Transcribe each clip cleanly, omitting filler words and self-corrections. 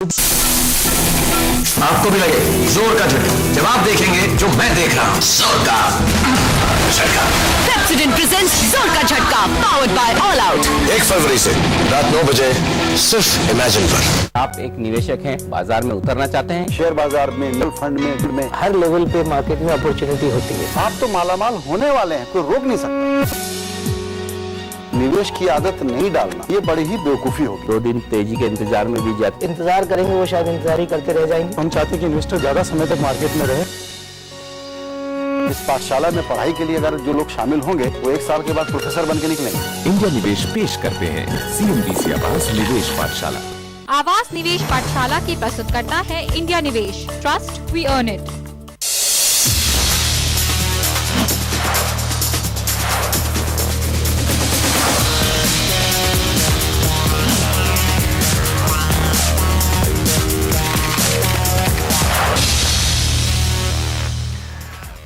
आपको भी लगे जोर का झटका जब आप देखेंगे जो मैं देख रहा हूं, जोर का झटका। Pepsodent presents जोर का झटका, powered by All Out। 1 फरवरी से रात 9 बजे सिर्फ इमेजिन पर। आप एक निवेशक हैं, बाजार में उतरना चाहते हैं, शेयर बाजार में, म्यूचुअल फंड में हर लेवल पे मार्केट में अपॉर्चुनिटी होती है। आप तो मालामाल होने वाले हैं, कोई रोक नहीं सकता। निवेश की आदत नहीं डालना, ये बड़ी ही बेवकूफी होगी। 2 दिन तेजी के इंतजार में भी जाते। इंतजार करेंगे वो शायद इंतजार ही करते रह जाएंगे। हम चाहते हैं कि इन्वेस्टर ज्यादा समय तक मार्केट में रहे। इस पाठशाला में पढ़ाई के लिए अगर जो लोग शामिल होंगे वो 1 साल के बाद प्रोफेसर बन के निकलेंगे। इंडिया निवेश पेश करते हैं CNBC आवास निवेश पाठशाला। आवास निवेश पाठशाला की प्रस्तुत करता है इंडिया निवेश, trust we earn it.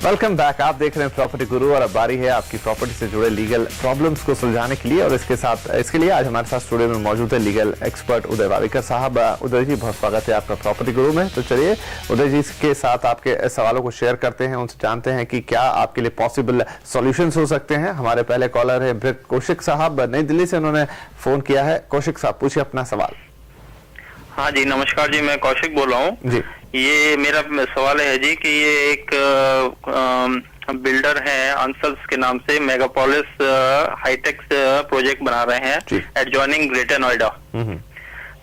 Welcome back. आप देख रहे हैं प्रॉपर्टी गुरु और अब बारी है आपकी प्रॉपर्टी से जुड़े लीगल प्रॉब्लम्स को सुलझाने के लिए। और इसके लिए आज हमारे साथ स्टूडियो में मौजूद है लीगल एक्सपर्ट उदय वावेकर साहब। उदय जी, बहुत स्वागत है आपका प्रॉपर्टी गुरु में। तो चलिए उदय जी के साथ आपके सवालों को शेयर करते हैं, उनसे जानते हैं कि क्या आपके लिए पॉसिबल सॉल्यूशंस हो सकते हैं। हमारे पहले कॉलर है ब्रिक कौशिक साहब, नई दिल्ली से उन्होंने फोन किया है। कौशिक साहब, पूछिए अपना सवाल। हाँ जी, नमस्कार जी, मैं कौशिक बोल रहा हूँ जी। ये मेरा सवाल है जी कि ये एक बिल्डर है अंसल्स के नाम से मेगापोलिस हाईटेक प्रोजेक्ट बना रहे हैं एडजॉइनिंग ग्रेटर नोएडा।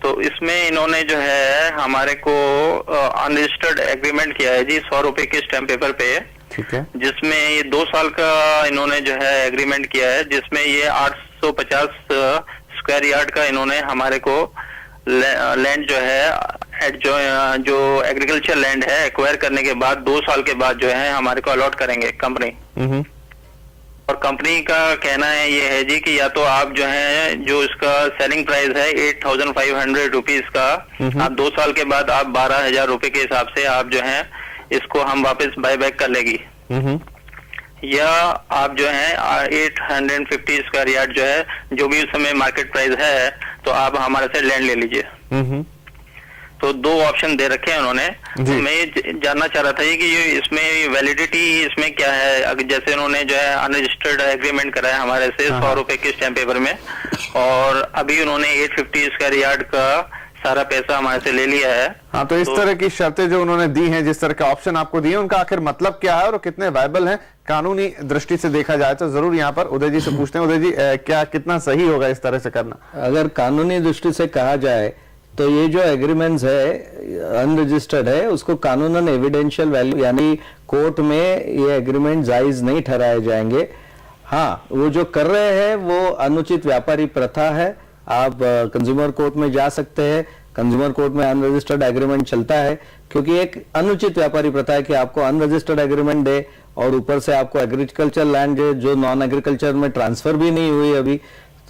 तो इसमें इन्होंने जो है हमारे को अनरजिस्टर्ड एग्रीमेंट किया है जी 100 रुपए के स्टैम्प पेपर पे, ठीक है, जिसमें ये 2 साल का इन्होंने जो है एग्रीमेंट किया है, जिसमें ये 850 स्क्वायर यार्ड का इन्होंने हमारे को लैंड जो है जो एग्रीकल्चर लैंड है एक्वायर करने के बाद 2 साल के बाद जो है हमारे को अलॉट करेंगे कंपनी। और कंपनी का कहना है ये है जी कि या तो आप जो है जो इसका सेलिंग प्राइस है 8,500 रुपीज का, आप 2 साल के बाद आप 12,000 रुपए के हिसाब से आप जो है इसको हम वापस बाय बैक कर लेगी, या आप जो है 850 स्क्वायर यार्ड जो है जो भी उस समय मार्केट प्राइस है तो आप हमारे से लैंड ले लीजिए। तो 2 ऑप्शन दे रखे हैं उन्होंने। तो मैं ये जानना चाह रहा था कि ये इसमें वैलिडिटी इसमें क्या है। अगर जैसे उन्होंने जो है अनरजिस्टर्ड एग्रीमेंट करा है हमारे से 100 रुपए के स्टैम्प पेपर में, और अभी उन्होंने 850 स्क्वायर यार्ड का सारा पैसा हमारे से ले लिया है। हाँ, तो इस तरह की शर्तें जो उन्होंने दी हैं, जिस तरह का ऑप्शन आपको दिए, उनका आखिर मतलब क्या है और कितने वायबल हैं कानूनी दृष्टि से देखा जाए तो जरूर यहाँ पर उदय जी से पूछते हैं। उदय जी, क्या कितना सही होगा इस तरह से करना? अगर कानूनी दृष्टि से कहा जाए तो ये जो एग्रीमेंट्स है अनरजिस्टर्ड है, उसको कानूनन एविडेंशियल वैल्यू यानी कोर्ट में ये एग्रीमेंट जायज नहीं ठहराए जाएंगे। हाँ, वो जो कर रहे हैं वो अनुचित व्यापारी प्रथा है। आप कंज्यूमर कोर्ट में जा सकते हैं। कंज्यूमर कोर्ट में अनरजिस्टर्ड एग्रीमेंट चलता है क्योंकि एक अनुचित व्यापारी प्रथा है कि आपको अनरजिस्टर्ड एग्रीमेंट दे और ऊपर से आपको एग्रीकल्चर लैंड जो नॉन एग्रीकल्चर में ट्रांसफर भी नहीं हुई अभी,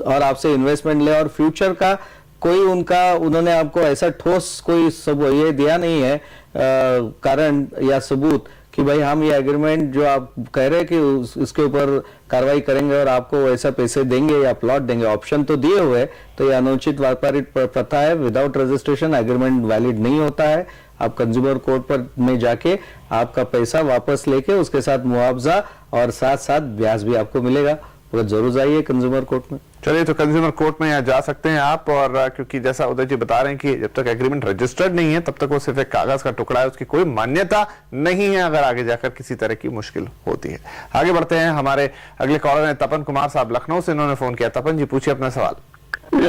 और आपसे इन्वेस्टमेंट ले, और फ्यूचर का कोई उन्होंने आपको ऐसा ठोस कोई ये दिया नहीं है कारण या सबूत कि भाई हम ये एग्रीमेंट जो आप कह रहे हैं कि उसके ऊपर कार्रवाई करेंगे और आपको ऐसा पैसे देंगे या प्लॉट देंगे। ऑप्शन तो दिए हुए, तो ये अनुचित व्यापारी प्रथा है। विदाउट रजिस्ट्रेशन एग्रीमेंट वैलिड नहीं होता है। आप कंज्यूमर कोर्ट पर में जाके आपका पैसा वापस लेके उसके साथ मुआवजा और साथ साथ ब्याज भी आपको मिलेगा। तो जरूर जाइए कंज्यूमर कोर्ट में। चलिए, तो कंज्यूमर कोर्ट में यहाँ जा सकते हैं आप। और क्योंकि जैसा उदय जी बता रहे हैं कि जब तक एग्रीमेंट रजिस्टर्ड नहीं है तब तक वो सिर्फ एक कागज का टुकड़ा है, उसकी कोई मान्यता नहीं है अगर आगे जाकर किसी तरह की मुश्किल होती है। आगे बढ़ते हैं, हमारे अगले कॉलर हैं तपन कुमार साहब, लखनऊ से इन्होंने फोन किया। तपन जी, पूछिए अपना सवाल।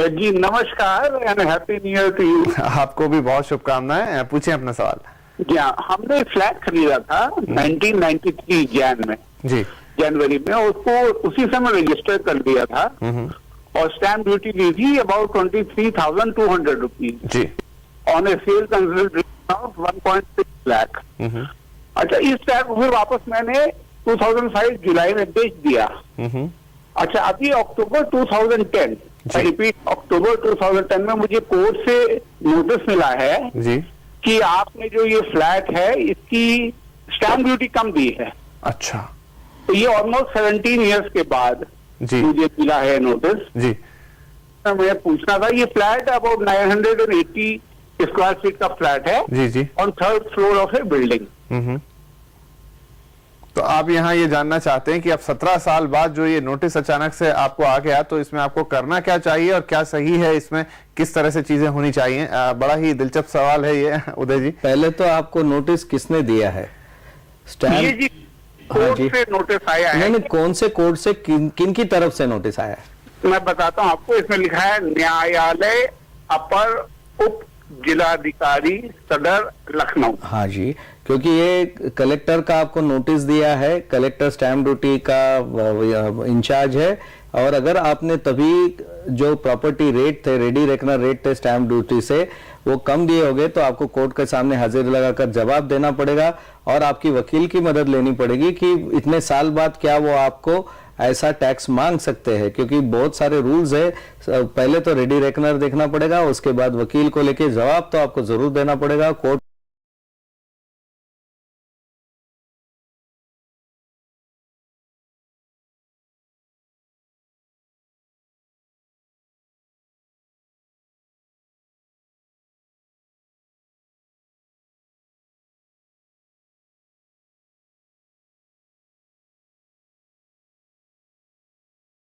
जी नमस्कार and happy new year to you. आपको भी बहुत शुभकामनाएं, पूछिए अपना सवाल। जी हाँ, हमने फ्लैट खरीदा था 1993 जनवरी में, उसको उसी समय रजिस्टर कर दिया था और स्टैम्प ड्यूटी दी थी अबाउट 23,200 रुपीज जी on a sale consideration of 1.6 lakh. अच्छा, इस फ्लैट को फिर वापस मैंने 2005 जुलाई में बेच दिया। अच्छा, अभी अक्टूबर 2010 रिपीट अक्टूबर 2010 में मुझे कोर्ट से नोटिस मिला है जी कि आपने जो ये फ्लैट है इसकी स्टैम्प ड्यूटी कम दी है। अच्छा, तो ये ऑलमोस्ट 17 इयर्स के बाद जी मुझे मिला है नोटिस जी। मैं पूछना था, ये फ्लैट अबाउट 980 स्क्वायर फीट का फ्लैट है जी जी। On 3rd floor of a building. तो आप यहाँ ये जानना चाहते हैं कि अब 17 साल बाद जो ये नोटिस अचानक से आपको आ गया, तो इसमें आपको करना क्या चाहिए और क्या सही है, इसमें किस तरह से चीजें होनी चाहिए? बड़ा ही दिलचस्प सवाल है ये उदय जी। पहले तो आपको नोटिस किसने दिया है? ये जी कोर्ट जी। से नोटिस आया है। नहीं, कौन से कोर्ट से, किन की तरफ से नोटिस आया है? मैं बताता हूँ आपको, इसमें लिखा है न्यायालय अपर उप जिलाधिकारी सदर लखनऊ। हाँ जी, क्योंकि ये कलेक्टर का आपको नोटिस दिया है, कलेक्टर स्टैम्प ड्यूटी का इंचार्ज है, और अगर आपने तभी जो प्रॉपर्टी रेट थे, रेडी रेकनर रेट थे स्टैम्प ड्यूटी से, वो कम दिए होंगे तो आपको कोर्ट के सामने हाजिर लगाकर जवाब देना पड़ेगा और आपकी वकील की मदद लेनी पड़ेगी कि इतने साल बाद क्या वो आपको ऐसा टैक्स मांग सकते हैं, क्योंकि बहुत सारे रूल्स है। पहले तो रेडी रेकनर देखना पड़ेगा, उसके बाद वकील को लेके जवाब तो आपको जरूर देना पड़ेगा कोर्ट